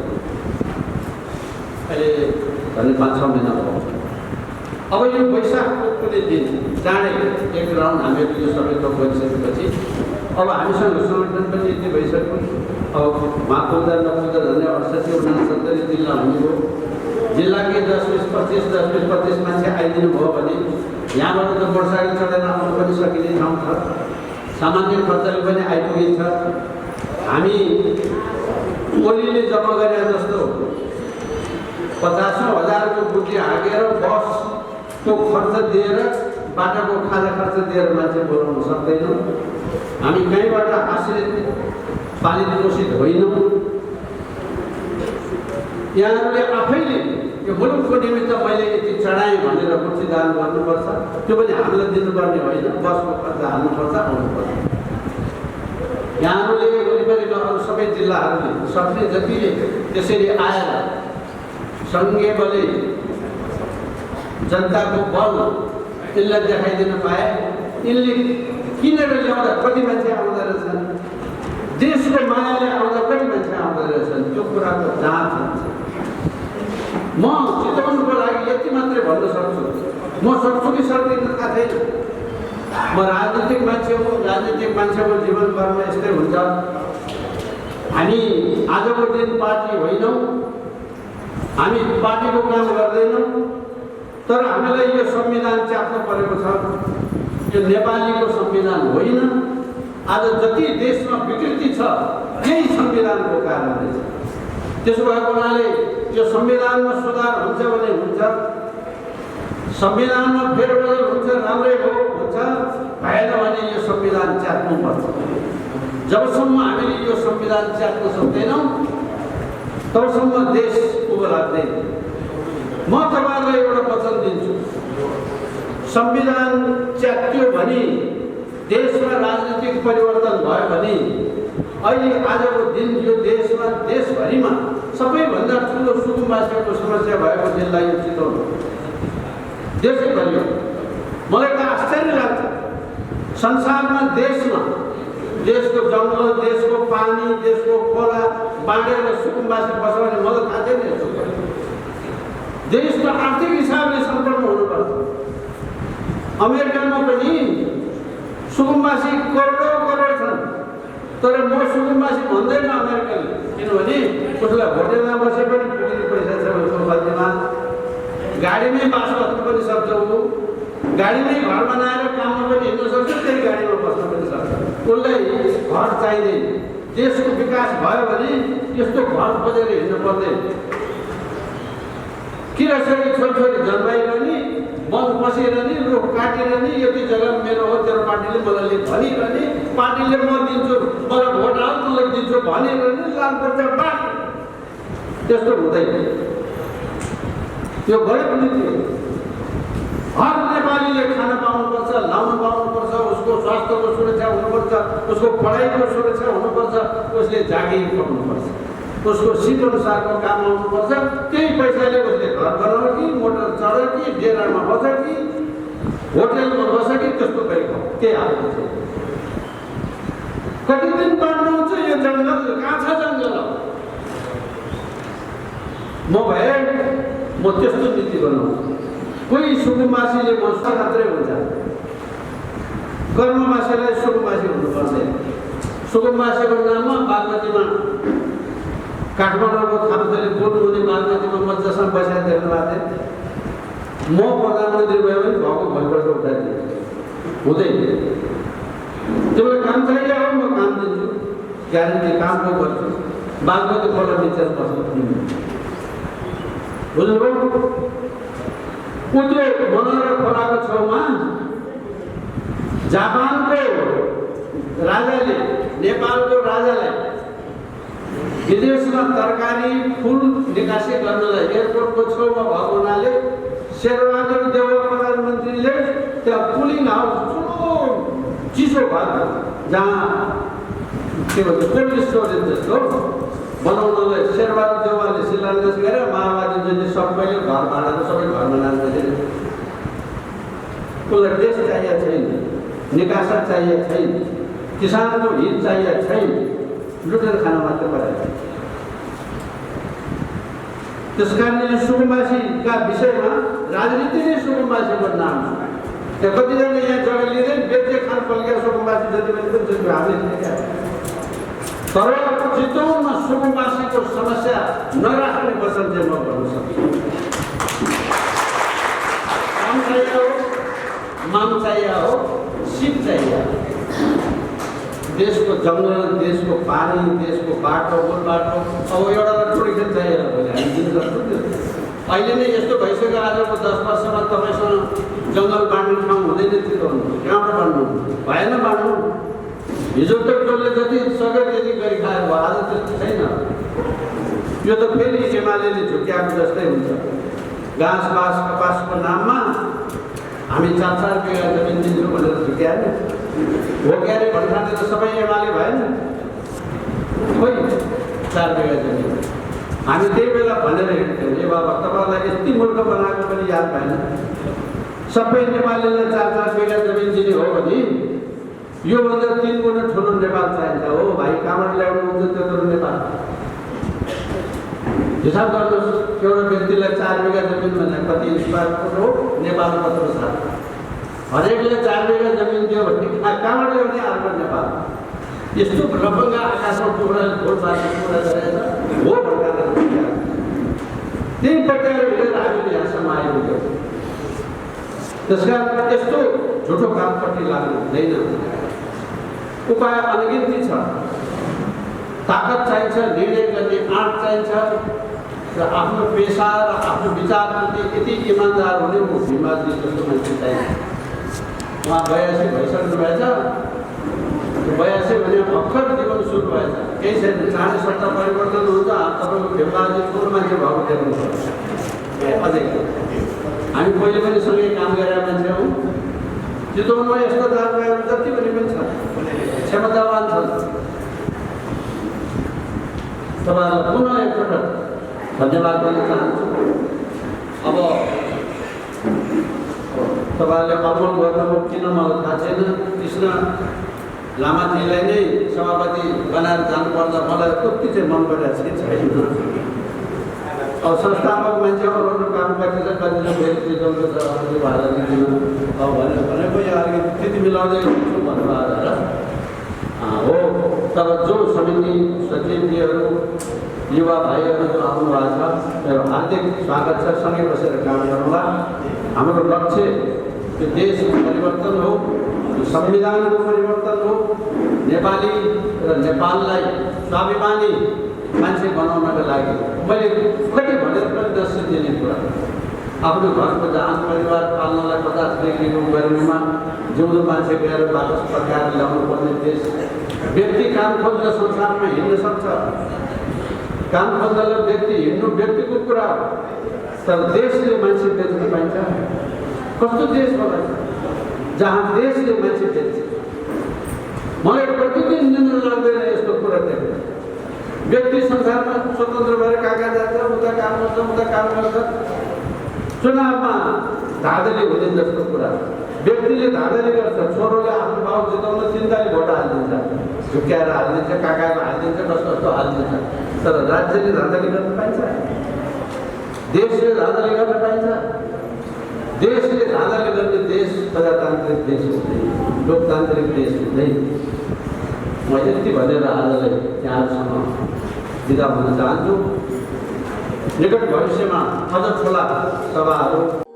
अहिले झन् 5-6 महिना भयो। अब यो वैशाखको कुनै दिन चाँडै एक राउन्ड हामीहरू यो सबै थोक गरिसकेपछि अब हामीसँग सङ्गठन पनि यति भइसक्यो। अब महापुजा नपुजा झन्डै 68-69 जिल्ला हुनुभयो। जिल्लाकै 10-20-25 मान्छे आइदिनु भयो भने यहाँबाट त मोटरसाइकल चढेर आउनु पनि सकिने ठाउँ छ, सामान्य खर्चले पनि आइपुगिन्छ। हामी ओलीले जम्मा गरे जस्तो 50,000को बुद्धि हाकेर बसको खर्च दिएर बाटाको खाजा खर्च दिएर मान्छे बोलाउन सक्दैनौँ। हामी कहीँबाट आश्रित पालित पोषित होइनौँ। यहाँहरूले आफैले यो मुलुकको निमित्त मैले यति चढाएँ भनेर मुक्तिदान गर्नुपर्छ, त्यो पनि हामीलाई दिनुपर्ने होइन, बसको खर्च हाल्नुपर्छ, आउनुपर्छ। यहाँहरूले वरिपरिका अरू सबै जिल्लाहरूले सक्ने जतिले त्यसरी आएर सङ्घीय बलले जनताको बल यसलाई देखाइदिन पाए, यिनले किनेर ल्याउँदा कति मान्छे आउँदो रहेछन्, देशको मायाले आउँदा कति मान्छे आउँदो रहेछन्, त्यो कुराको जाँच हुन्छ। म चितवनको लागि यति मात्रै भन्न सक्छु, म सक्छु कि सक्दिनँ थाहा छैन। म राजनीतिक मान्छे हो, राजनीतिक मान्छेको जीवन कर्म यस्तै हुन्छ। हामी आजको दिन पार्टी होइनौँ, हामी पार्टीको काम गर्दैनौँ, तर हामीलाई यो संविधान च्याप्नु परेको छ। यो नेपालीको संविधान होइन। आज जति देशमा विकृति छ यही संविधानको कारणले छ। त्यसो भएको हुनाले यो संविधानमा सुधार हुन्छ भने हुन्छ, संविधानमा फेरबदल हुन्छ राम्रै हुन्छ, भएन भने यो संविधान च्याप्नुपर्छ। जबसम्म हामीले यो संविधान च्याप्न सक्दैनौँ तबसम्म देश उभो लाग्दैन। म तपाईँहरूलाई एउटा वचन दिन्छु, संविधान च्यात्यो भने देशमा राजनीतिक परिवर्तन भयो भने अहिले आजको दिन यो देशमा देशभरिमा सबैभन्दा ठुलो सुकुम्बासीको समस्या भएको जिल्ला यो चितवन हो। देशैभरि मलाई त आश्चर्य लाग्छ, संसारमा देशमा देशको जङ्गल, देशको पानी, देशको खोला बाँडेर सुकुम्बासी बसाउने मलाई थाहा छैन। यस्तो देशको आर्थिक हिसाबले सम्पन्न हुनुपर्छ। अमेरिकामा पनि सुकुम्बासी करोडौँ करोड छन्, तर म सुकुम्बासी भन्दैन अमेरिकाले, किनभने उसलाई होटेलमा बसे पनि पुग्ने पैसा छ उसको बदलीमा, गाडीमै बास बस्नु पनि सक्छ, ऊ गाडीमै घर बनाएर काममा पनि हिँड्न सक्छ, त्यही गाडीमा बस्न पनि सक्छ। उसलाई घर चाहिँदैन। देशको विकास भयो भने यस्तो घर खोजेर हिँड्नु पर्दैन। किरासरी छोरी जन्माइरहने, वन बसिरहने, रुख काटिरहने, यति जग्गा मेरो हो, तेरो पार्टीले मलाई भनिरहने, पार्टीले म दिन्छु, मलाई भोट हाल मलाई दिन्छु भनिरहने, लालपर्चा बाँड्ने। त्यस्तो हुँदैन। यो गलत नीति हो। हर नेपालीले खान पाउनुपर्छ, लाउन पाउनुपर्छ, उसको स्वास्थ्यको सुरक्षा हुनुपर्छ, उसको पढाइको सुरक्षा हुनुपर्छ, उसले जागिर पाउनुपर्छ, उसको सिट अनुसारको काम आउनुपर्छ। त्यही पैसाले उसले घर बनाउन कि मोटर चढ कि डेरामा बस कि होटेलमा बस कि त्यस्तो गरेको त्यही हाल्नु छ। कति दिन बाँड्नुहुन्छ यो जङ्गल? कहाँ छ जङ्गल? म भए म त्यस्तो नीति बनाउँछु। कोही सुकुम्बासीले म मात्रै हुन्छ, कर्मवासीलाई सुकुम्बासी हुनुपर्दैन। सुकुम्बासीको नाममा बागमतीमा काठमाडौँको थापाले बोल्नुहुने बागमतीमा मजासँग बसाइ देख्नु भएको थियो। म प्रधानमन्त्री भयो भने भएको भइबाट उठाइदिन्छु, हुँदैन। तिमीलाई काम चाहियो हो, म काम दिन्छु, ग्यारेन्टी कामको गर्छु। बागमती खोला बिचेर बस्नु बुझ्नुभयो? उत्रो मनोहर खोलाको छेउमा जापानको राजाले नेपालको राजालाई विदेशमा तरकारी फुल निकासी गर्नलाई एयरपोर्टको छेउमा भएको हुनाले शेरबहादुर देउवा प्रधानमन्त्रीले त्यहाँ कुलिङ हाउस ठुलो चिसो घर जहाँ के भन्छ कोल्ड स्टोरेज जस्तो बनाउनलाई शेरबहादुर देउवाले शिलान्यास गरेर माओवादीले सबैले घर भाडाको सबै घरमा लाँदै उसलाई देश चाहिएको छैन, निकासा चाहिएको छैन, किसानको हित चाहिएको छैन, लुटेर खान मात्र परेको। त्यस कारणले सुकुम्बासीका विषयमा राजनीति नै सुकुम्बासीको नाम छ। त्यहाँ कतिजना यहाँ जग्गा लिँदै बेच्ने खान पल्केका सुकुम्बासी जति पनि हामीले तर चितवनमा सुकुम्बासीको समस्या नराख्ने वचन चाहिँ म गर्न सक्छु। काम चाहियो हो, माम चाहियो हो, सिप चाहियो, देशको जङ्गल, देशको पानी, देशको बाटो, गोल बाटो, अब एउटा टोरी खेल चाहियो भने हामी दिन सक्छौँ। अहिले नै यस्तो भइसक्यो, आजको 10 वर्षमा तपाईँसँग जङ्गल बाँड्ने ठाउँ हुँदैन। चितवनमा कहाँबाट बाँड्नु? भएन बाँड्नु। हिजो त टोलले जति सक्यो त्यति गरी खायो, आज त्यस्तो छैन। यो त फेरि एमालेले झुक्याएको जस्तै हुन्छ। घाँस बाँस कपासको नाममा हामी 4-4 बिघा जमिन दिन्छौँ भनेर झुक्यायो हो क्यारे भन्नाले त सबै एमाले भएन। खोइ 4 बिघा जमिन हामी त्यही बेला भनेर हिँड्थ्यौँ, ए बाबा तपाईँलाई यति मूर्ख बनाएको पनि याद भएन। सबै नेपालीलाई 4-4 बिघा जमिन दिने हो भने योभन्दा 3 गुणा ठुलो नेपाल चाहिन्छ। हो भाइ, कहाँबाट ल्याउनुहुन्छ त्यत्रो नेपाल? हिसाब गर्नुहोस्, एउटा व्यक्तिलाई 4 बिघा जमिन भने कति स्क्वायर फुट हो? नेपाल कत्रो छ? हरेकले 4 बिघा जमिन दियो भने कहाँबाट ल्याउने अर्को नेपाल? यस्तो रपङ्गा आकाशमा टुक्रा भोटबाजी कुरा गरेर हो भनेर त्यही प्रकार हिँडेर हामीले यहाँसम्म आइपुग्यो। त्यस कारण यस्तो झुटो कामपट्टि लाग्नु हुँदैन। उपाय अनगिन्ती छ। ताकत चाहिन्छ, निर्णय गर्ने आँट चाहिन्छ र आफ्नो पेसा र आफ्नो विचारप्रति यति इमान्दार हुने म भीमजी जस्तो मान्छे चाहिन्छ। उहाँ 82 भइसक्नु भएछ। 82 भने भर्खर जीवन सुरु भएछ, केही छैन। चाँडै सत्ता परिवर्तन हुन्छ, तपाईँको भीमजी ठुलो मान्छे भएको देख्नुपर्छ। अझै हामी पहिले पनि सँगै काम गरेर मान्छे हौँ। चितवनमा यस्तो दाजुभाइहरू जति पनि छ, क्षमतावान छन्। तपाईँहरूलाई पुनः एकपटक धन्यवाद गर्न चाहन्छु। अब तपाईँहरूले अमल गर्नुभयो किन मलाई थाहा छैन। कृष्ण लामाजीलाई नै सभापति बनाएर जानुपर्दा मलाई कति चाहिँ मन परेको छैन। अब संस्थापक मान्छे अरू काम गर्छ, कति फेरि चिजलको छ अरू भाडा दिनु अब भनेको यो अलिकति त्यति मिलाउँदै छु भन्नुभयो हो। तर जो समिति सचिवजीहरू युवा भाइहरू जो आउनुभएको छ मेरो हार्दिक स्वागत छ। सँगै बसेर काम गरौँला। हाम्रो लक्ष्य यो देशको परिवर्तन हो, यो संविधानको परिवर्तन हो, नेपाली र नेपाललाई स्वाभिमानी मान्छे बनाउनका लागि मैले कति भनेर पनि दर्शन दिने कुरा आफ्नो घरको जहान परिवार पाल्नलाई 50 डिग्रीको गर्मीमा जिउँदो मान्छे गएर वापस फर्काएर ल्याउनु पर्ने देश। व्यक्ति काम खोजेर संसारमा हिँड्न सक्छ, काम खोज्दालाई व्यक्ति हिँड्नु व्यक्तिको कुरा हो, तर देशले मान्छे बेच्न पाइन्छ? कस्तो देश होला जहाँ देशले मान्छे बेच्छ? मलाई प्रतिदिन निन्द्रा लाग्दैन यस्तो कुरा देख्दा। व्यक्ति संसारमा स्वतन्त्र भएर कहाँ जान्छ, उता काम गर्छ, उता काम गर्छ। चुनावमा धाँधली हुने जस्तो कुरा व्यक्तिले धाँधली गर्छ। छोरोले आफ्नो भाउ जिताउन 3 भोट हालिदिन्छ, झुक्क्याएर हालिदिन्छ, काकाको हालिदिन्छ, कस्तो कस्तो हालिदिन्छ। तर राज्यले धाँधली गर्न पाइन्छ? देशले धाँधली गर्न पाइन्छ? देशले धाँधली गर्ने देश प्रजातान्त्रिक देश हुँदैन, लोकतान्त्रिक देश हुँदैन। म यति भनेर आजलाई यहाँसम्म बिदा हुन चाहन्छु। निकट भविष्यमा अझ ठुला सभाहरू